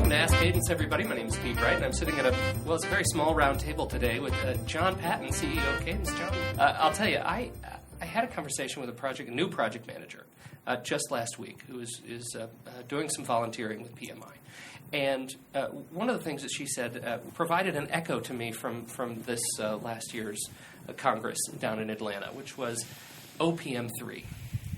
Welcome to Ask Cadence, everybody. My name is Pete Wright, and I'm sitting at it's a very small round table today with John Patton, CEO of Cadence. John, I'll tell you, I had a conversation with a new project manager just last week who is doing some volunteering with PMI. And one of the things that she said provided an echo to me from this last year's Congress down in Atlanta, which was OPM3.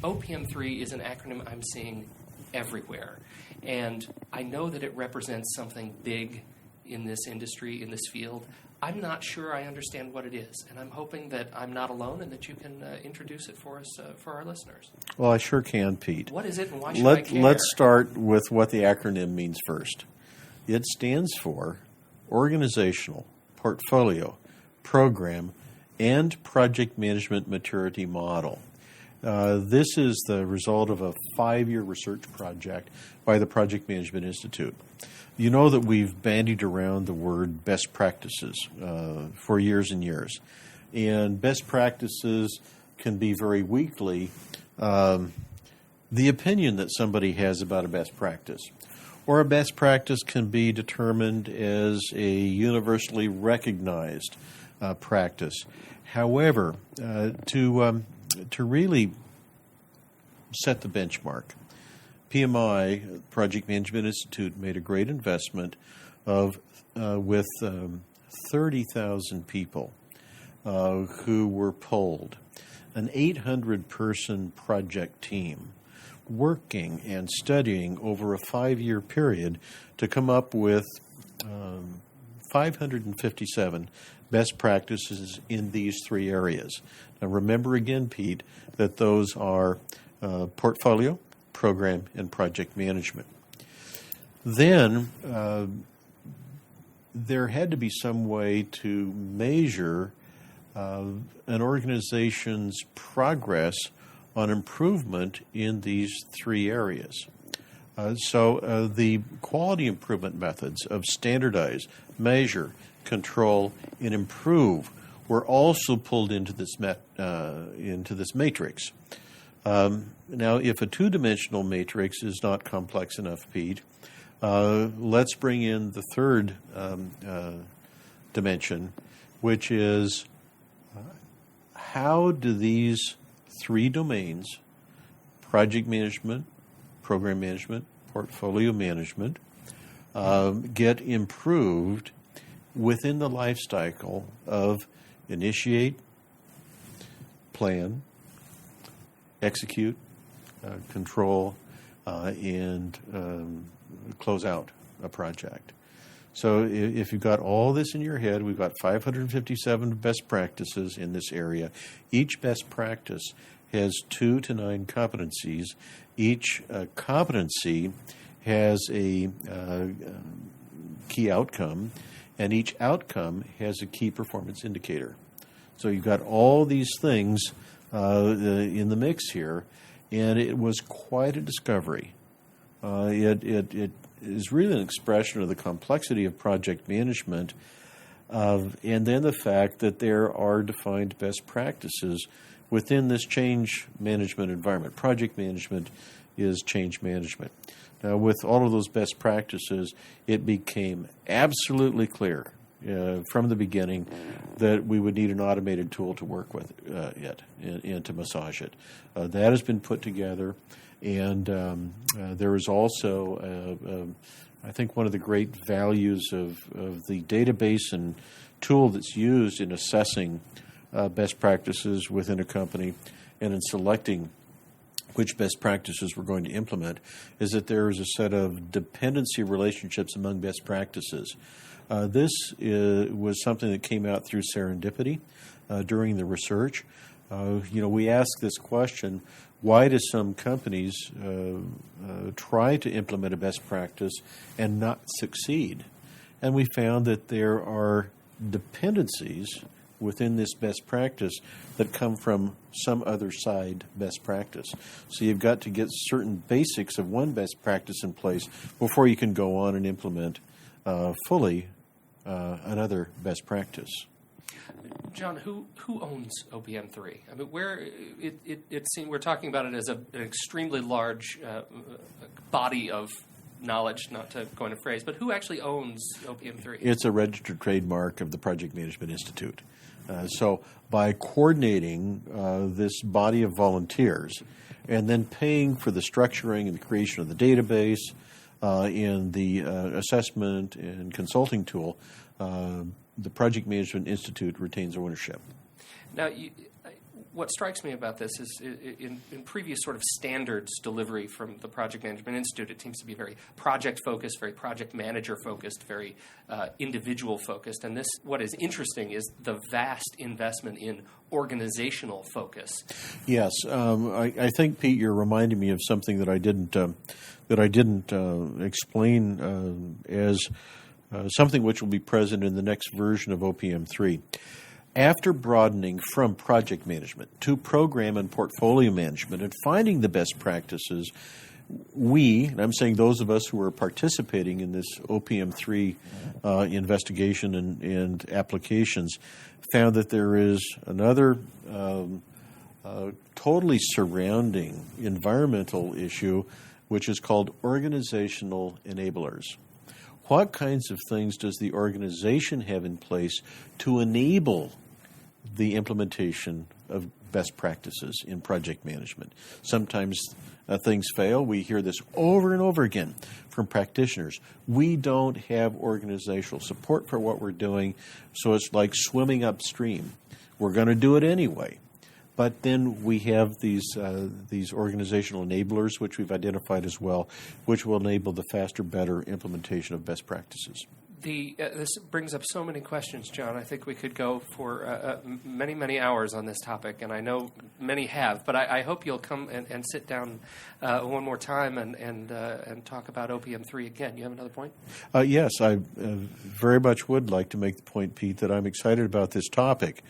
OPM3 is an acronym I'm seeing everywhere. And I know that it represents something big in this industry, in this field. I'm not sure I understand what it is, and I'm hoping that I'm not alone and that you can introduce it for us, for our listeners. Well, I sure can, Pete. What is it, and why should I care? Let's start with what the acronym means first. It stands for Organizational, Portfolio, Program, and Project Management Maturity Model. This is the result of a 5-year research project by the Project Management Institute. You know that we've bandied around the word best practices for years and years. And best practices can be very weakly the opinion that somebody has about a best practice. Or a best practice can be determined as a universally recognized practice. However, to really set the benchmark, PMI, Project Management Institute, made a great investment with 30,000 people who were polled, an 800-person project team working and studying over a 5-year period to come up with 557 best practices in these 3 areas. Now remember again, Pete, that those are portfolio, program, and project management. Then there had to be some way to measure an organization's progress on improvement in these 3 areas. So the quality improvement methods of standardize, measure, control, and improve were also pulled into this matrix. Now, if a 2-dimensional matrix is not complex enough, Pete, let's bring in the 3rd dimension, which is how do these 3 domains, project management, program management, portfolio management, get improved within the life cycle of initiate, plan, execute, control, and close out a project. So if you've got all this in your head, we've got 557 best practices in this area. Each best practice has 2 to 9 competencies. Each competency has a key outcome, and each outcome has a key performance indicator. So you've got all these things in the mix here, and it was quite a discovery. It is really an expression of the complexity of project management, and then the fact that there are defined best practices within this change management environment. Project management is change management. Now, with all of those best practices, it became absolutely clear from the beginning that we would need an automated tool to work with it and to massage it. That has been put together, and there is also, I think, one of the great values of the database and tool that's used in assessing best practices within a company and in selecting which best practices we're going to implement is that there is a set of dependency relationships among best practices. This was something that came out through serendipity during the research. We asked this question, why do some companies try to implement a best practice and not succeed? And we found that there are dependencies within this best practice that come from some other side best practice. So you've got to get certain basics of one best practice in place before you can go on and implement fully another best practice. John, who owns OPM3? I mean, it seems we're talking about it as an extremely large body of knowledge, not to coin a phrase, but who actually owns OPM3? It's a registered trademark of the Project Management Institute. So by coordinating this body of volunteers and then paying for the structuring and the creation of the database and the assessment and consulting tool, the Project Management Institute retains ownership. Now, what strikes me about this is in previous sort of standards delivery from the Project Management Institute, it seems to be very project-focused, very project manager-focused, very individual-focused. And this, what is interesting is the vast investment in organizational focus. Yes. I think, Pete, you're reminding me of something that I didn't explain as something which will be present in the next version of OPM3. After broadening from project management to program and portfolio management and finding the best practices, we, and I'm saying those of us who are participating in this OPM3 investigation and applications, found that there is another totally surrounding environmental issue, which is called organizational enablers. What kinds of things does the organization have in place to enable the implementation of best practices in project management? Sometimes things fail. We hear this over and over again from practitioners. We don't have organizational support for what we're doing, so it's like swimming upstream. We're going to do it anyway. But then we have these organizational enablers, which we've identified as well, which will enable the faster, better implementation of best practices. This brings up so many questions, John. I think we could go for many, many hours on this topic, and I know many have. But I hope you'll come and sit down one more time and talk about OPM3 again. You have another point? Yes, I very much would like to make the point, Pete, that I'm excited about this topic.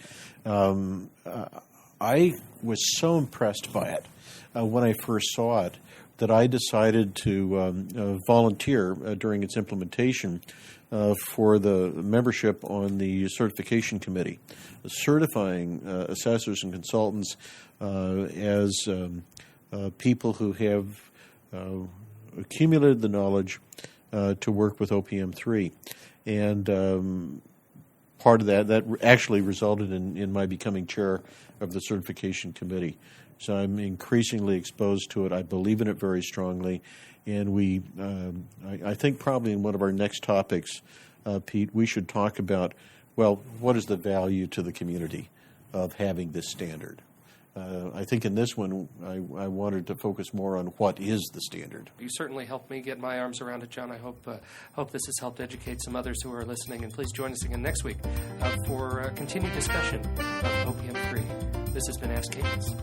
I was so impressed by it when I first saw it that I decided to volunteer during its implementation for the membership on the certification committee, certifying assessors and consultants as people who have accumulated the knowledge to work with OPM3. And part of that actually resulted in my becoming chair of the certification committee. So I'm increasingly exposed to it. I believe in it very strongly. And I think probably in one of our next topics, Pete, we should talk about, well, what is the value to the community of having this standard? I think in this one, I wanted to focus more on what is the standard. You certainly helped me get my arms around it, John. I hope this has helped educate some others who are listening. And please join us again next week for continued discussion of OPM3. This has been Ask Cadence.